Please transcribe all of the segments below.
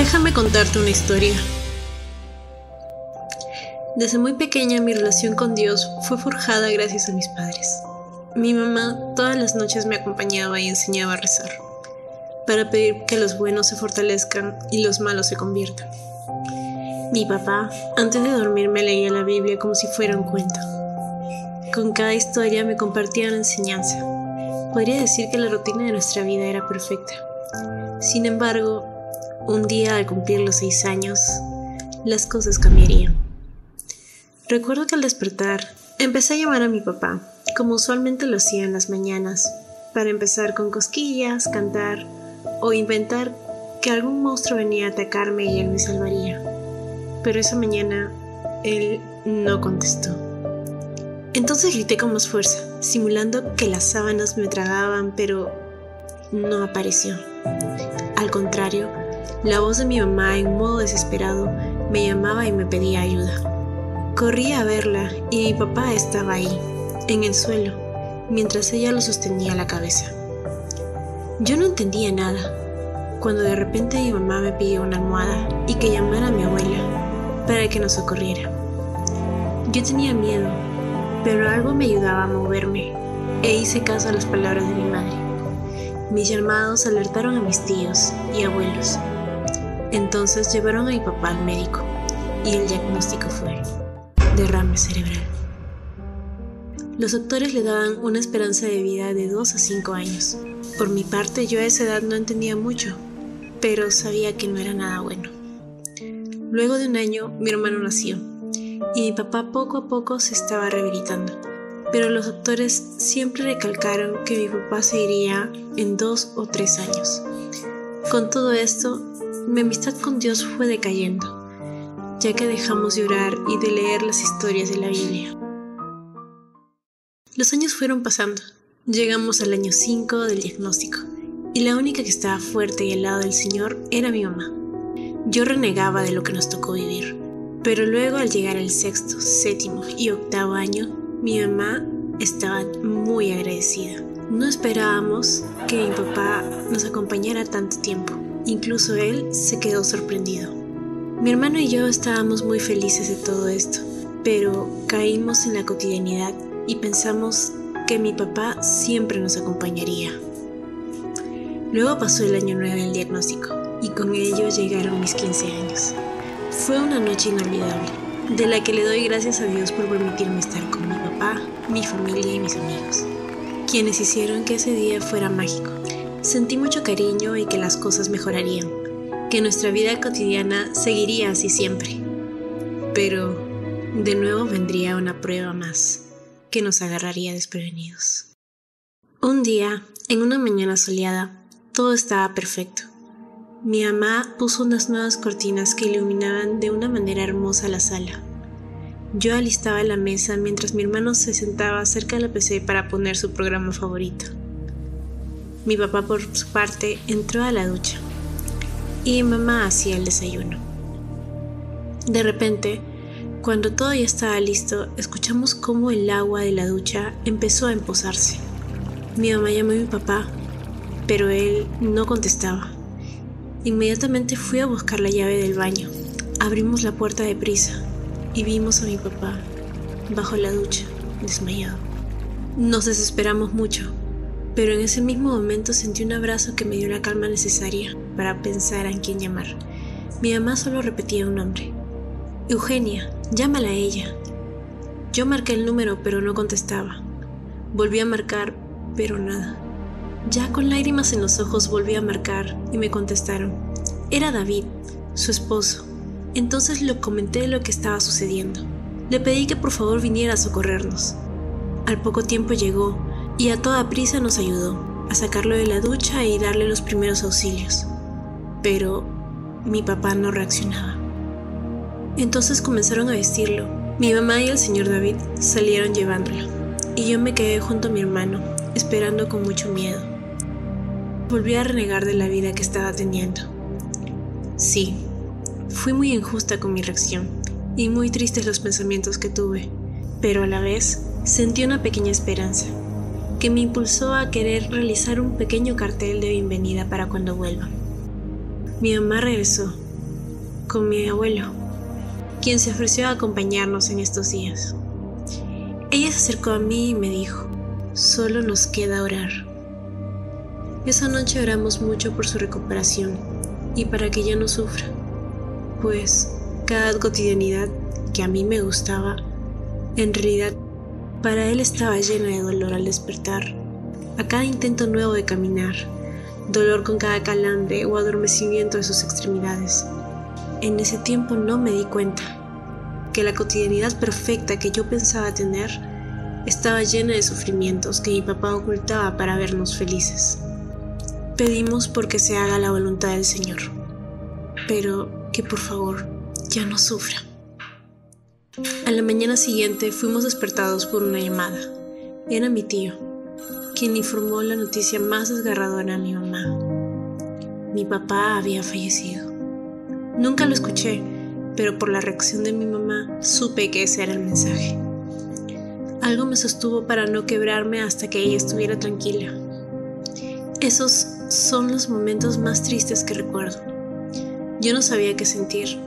Déjame contarte una historia. Desde muy pequeña mi relación con Dios fue forjada gracias a mis padres. Mi mamá todas las noches me acompañaba y enseñaba a rezar, para pedir que los buenos se fortalezcan y los malos se conviertan. Mi papá, antes de dormir, me leía la Biblia como si fuera un cuento. Con cada historia me compartía una enseñanza. Podría decir que la rutina de nuestra vida era perfecta. Sin embargo, un día al cumplir los 6 años, las cosas cambiarían. Recuerdo que al despertar, empecé a llamar a mi papá, como usualmente lo hacía en las mañanas, para empezar con cosquillas, cantar o inventar que algún monstruo venía a atacarme y él me salvaría. Pero esa mañana, él no contestó. Entonces grité con más fuerza, simulando que las sábanas me tragaban, pero no apareció. Al contrario, la voz de mi mamá, en modo desesperado, me llamaba y me pedía ayuda. Corrí a verla y mi papá estaba ahí, en el suelo, mientras ella lo sostenía a la cabeza. Yo no entendía nada, cuando de repente mi mamá me pidió una almohada y que llamara a mi abuela para que nos socorriera. Yo tenía miedo, pero algo me ayudaba a moverme e hice caso a las palabras de mi madre. Mis llamados alertaron a mis tíos y abuelos. Entonces llevaron a mi papá al médico y el diagnóstico fue derrame cerebral. Los doctores le daban una esperanza de vida de 2 a 5 años. Por mi parte, yo a esa edad no entendía mucho, pero sabía que no era nada bueno. Luego de 1 año, mi hermano nació y mi papá poco a poco se estaba rehabilitando. Pero los doctores siempre recalcaron que mi papá se iría en 2 o 3 años. Con todo esto, mi amistad con Dios fue decayendo, ya que dejamos de orar y de leer las historias de la Biblia. Los años fueron pasando. Llegamos al año 5 del diagnóstico, y la única que estaba fuerte y al lado del Señor era mi mamá. Yo renegaba de lo que nos tocó vivir, pero luego al llegar al 6º, 7º y 8º año, mi mamá estaba muy agradecida. No esperábamos que mi papá nos acompañara tanto tiempo. Incluso él se quedó sorprendido. Mi hermano y yo estábamos muy felices de todo esto, pero caímos en la cotidianidad y pensamos que mi papá siempre nos acompañaría. Luego pasó el año 9 del diagnóstico y con ello llegaron mis 15 años. Fue una noche inolvidable, de la que le doy gracias a Dios por permitirme estar con mi papá, mi familia y mis amigos, quienes hicieron que ese día fuera mágico. Sentí mucho cariño y que las cosas mejorarían, que nuestra vida cotidiana seguiría así siempre. Pero de nuevo vendría una prueba más que nos agarraría desprevenidos. Un día, en una mañana soleada, todo estaba perfecto. Mi mamá puso unas nuevas cortinas que iluminaban de una manera hermosa la sala. Yo alistaba la mesa mientras mi hermano se sentaba cerca de la PC para poner su programa favorito. Mi papá, por su parte, entró a la ducha y mi mamá hacía el desayuno. De repente, cuando todo ya estaba listo, escuchamos cómo el agua de la ducha empezó a empozarse. Mi mamá llamó a mi papá, pero él no contestaba. Inmediatamente fui a buscar la llave del baño. Abrimos la puerta deprisa y vimos a mi papá bajo la ducha, desmayado. Nos desesperamos mucho, pero en ese mismo momento sentí un abrazo que me dio la calma necesaria para pensar en quién llamar. Mi mamá solo repetía un nombre. Eugenia, llámala a ella. Yo marqué el número, pero no contestaba. Volví a marcar, pero nada. Ya con lágrimas en los ojos volví a marcar y me contestaron. Era David, su esposo. Entonces le comenté lo que estaba sucediendo. Le pedí que por favor viniera a socorrernos. Al poco tiempo llegó y a toda prisa nos ayudó a sacarlo de la ducha y darle los primeros auxilios. Pero mi papá no reaccionaba. Entonces comenzaron a vestirlo. Mi mamá y el señor David salieron llevándolo, y yo me quedé junto a mi hermano, esperando con mucho miedo. Volví a renegar de la vida que estaba teniendo. Sí, fui muy injusta con mi reacción, y muy tristes los pensamientos que tuve, pero a la vez sentí una pequeña esperanza, que me impulsó a querer realizar un pequeño cartel de bienvenida para cuando vuelva. Mi mamá regresó con mi abuelo, quien se ofreció a acompañarnos en estos días. Ella se acercó a mí y me dijo: solo nos queda orar. Esa noche oramos mucho por su recuperación y para que ya no sufra, pues cada cotidianidad que a mí me gustaba, en realidad para él estaba llena de dolor al despertar, a cada intento nuevo de caminar, dolor con cada calambre o adormecimiento de sus extremidades. En ese tiempo no me di cuenta que la cotidianidad perfecta que yo pensaba tener estaba llena de sufrimientos que mi papá ocultaba para vernos felices. Pedimos porque se haga la voluntad del Señor, pero que por favor ya no sufra. A la mañana siguiente fuimos despertados por una llamada. Era mi tío, quien informó la noticia más desgarradora a mi mamá. Mi papá había fallecido. Nunca lo escuché, pero por la reacción de mi mamá supe que ese era el mensaje. Algo me sostuvo para no quebrarme hasta que ella estuviera tranquila. Esos son los momentos más tristes que recuerdo. Yo no sabía qué sentir.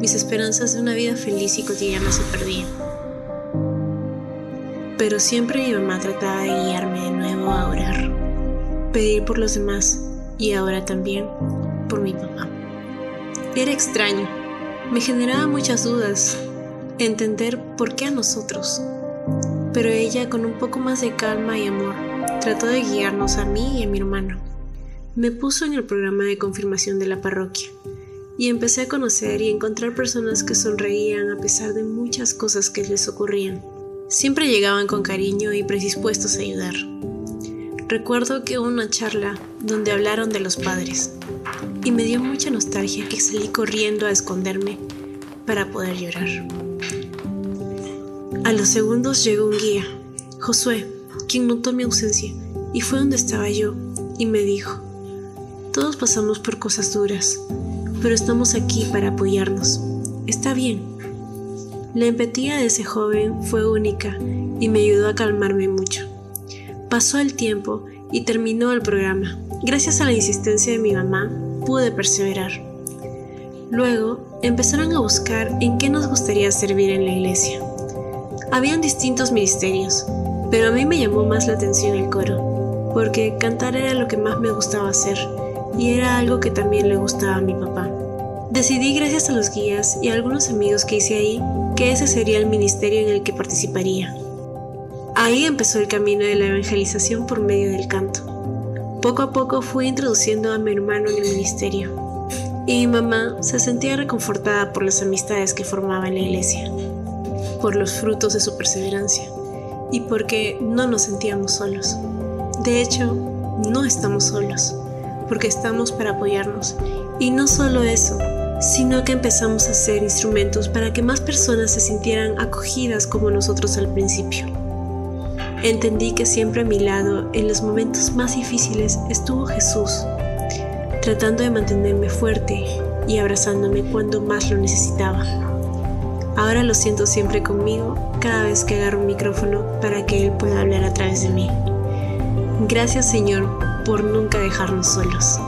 Mis esperanzas de una vida feliz y cotidiana se perdían. Pero siempre mi mamá trataba de guiarme de nuevo a orar, pedir por los demás y ahora también por mi papá. Era extraño, me generaba muchas dudas, entender por qué a nosotros. Pero ella, con un poco más de calma y amor, trató de guiarnos a mí y a mi hermano. Me puso en el programa de confirmación de la parroquia y empecé a conocer y encontrar personas que sonreían a pesar de muchas cosas que les ocurrían. Siempre llegaban con cariño y predispuestos a ayudar. Recuerdo que hubo una charla donde hablaron de los padres y me dio mucha nostalgia que salí corriendo a esconderme para poder llorar. A los segundos llegó un guía, Josué, quien notó mi ausencia y fue donde estaba yo y me dijo: todos pasamos por cosas duras, pero estamos aquí para apoyarnos. Está bien. La empatía de ese joven fue única y me ayudó a calmarme mucho. Pasó el tiempo y terminó el programa. Gracias a la insistencia de mi mamá, pude perseverar. Luego empezaron a buscar en qué nos gustaría servir en la iglesia. Habían distintos ministerios, pero a mí me llamó más la atención el coro, porque cantar era lo que más me gustaba hacer y era algo que también le gustaba a mi papá. Decidí, gracias a los guías y a algunos amigos que hice ahí, que ese sería el ministerio en el que participaría. Ahí empezó el camino de la evangelización por medio del canto. Poco a poco fui introduciendo a mi hermano en el ministerio, y mi mamá se sentía reconfortada por las amistades que formaba en la iglesia, por los frutos de su perseverancia, y porque no nos sentíamos solos. De hecho, no estamos solos, porque estamos para apoyarnos, y no solo eso, sino que empezamos a ser instrumentos para que más personas se sintieran acogidas como nosotros al principio. Entendí que siempre a mi lado, en los momentos más difíciles, estuvo Jesús, tratando de mantenerme fuerte y abrazándome cuando más lo necesitaba. Ahora lo siento siempre conmigo cada vez que agarro un micrófono para que Él pueda hablar a través de mí. Gracias, Señor, por nunca dejarnos solos.